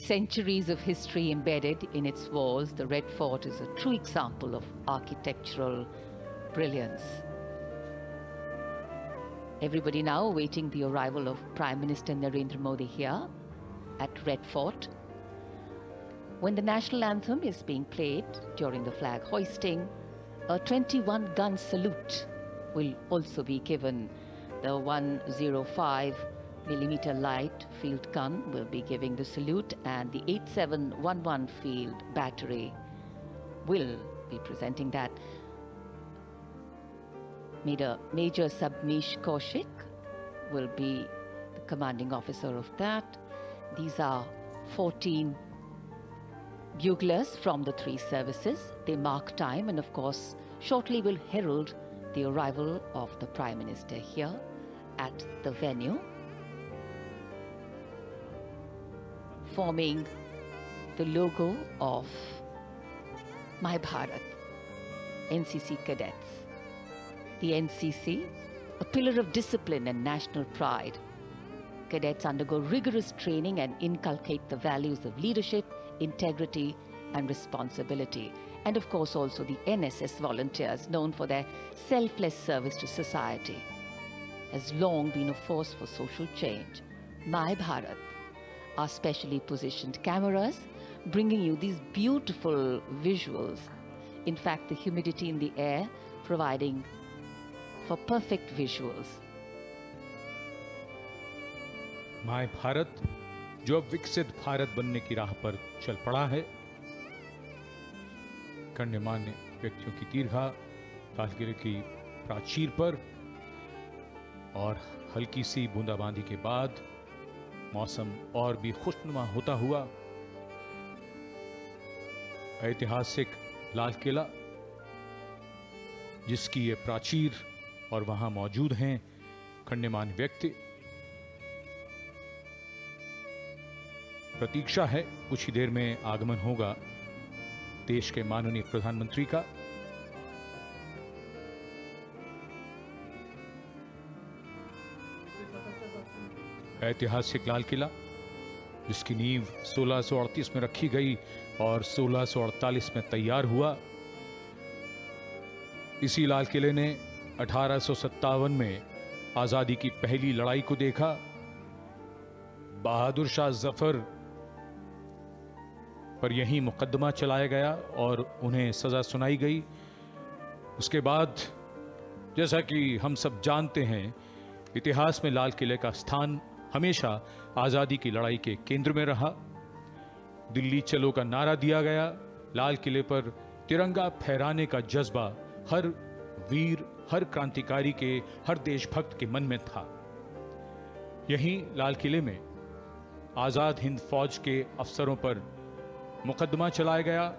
centuries of history embedded in its walls, the Red Fort is a true example of architectural brilliance. Everybody now awaiting the arrival of Prime Minister Narendra Modi here at Red Fort. When the national anthem is being played during the flag hoisting, a 21-gun salute will also be given. The 105mm light field gun will be giving the salute, and the 8711 field battery will be presenting that. Major Sabnish Kaushik will be the commanding officer of that. These are 14 buglers from the three services. They mark time and of course shortly will herald the arrival of the Prime Minister here at the venue, forming the logo of My Bharat, NCC cadets. The NCC, a pillar of discipline and national pride. Cadets undergo rigorous training and inculcate the values of leadership, integrity and responsibility. And of course also the NSS volunteers, known for their selfless service to society, has long been a force for social change. My Bharat, our specially positioned cameras bringing you these beautiful visuals. In fact, the humidity in the air providing for perfect visuals. My Bharat जो अब विकसित भारत बनने की राह पर चल पड़ा है, गण्यमान्य व्यक्तियों की दीर्घा लाल किले की प्राचीर पर और हल्की सी बूंदाबांदी के बाद मौसम और भी खुशनुमा होता हुआ ऐतिहासिक लाल किला, जिसकी ये प्राचीर और वहां मौजूद हैं गण्यमान्य व्यक्ति, प्रतीक्षा है कुछ ही देर में आगमन होगा देश के माननीय प्रधानमंत्री का। ऐतिहासिक लाल किला, जिसकी नींव 1638 में रखी गई और 1648 में तैयार हुआ। इसी लाल किले ने 1857 में आजादी की पहली लड़ाई को देखा। बहादुर शाह जफर पर यही मुकदमा चलाया गया और उन्हें सजा सुनाई गई। उसके बाद जैसा कि हम सब जानते हैं, इतिहास में लाल किले का स्थान हमेशा आजादी की लड़ाई के केंद्र में रहा। दिल्ली चलो का नारा दिया गया। लाल किले पर तिरंगा फहराने का जज्बा हर वीर, हर क्रांतिकारी के, हर देशभक्त के मन में था। यहीं लाल किले में आजाद हिंद फौज के अफसरों पर मुकदमा चलाया गया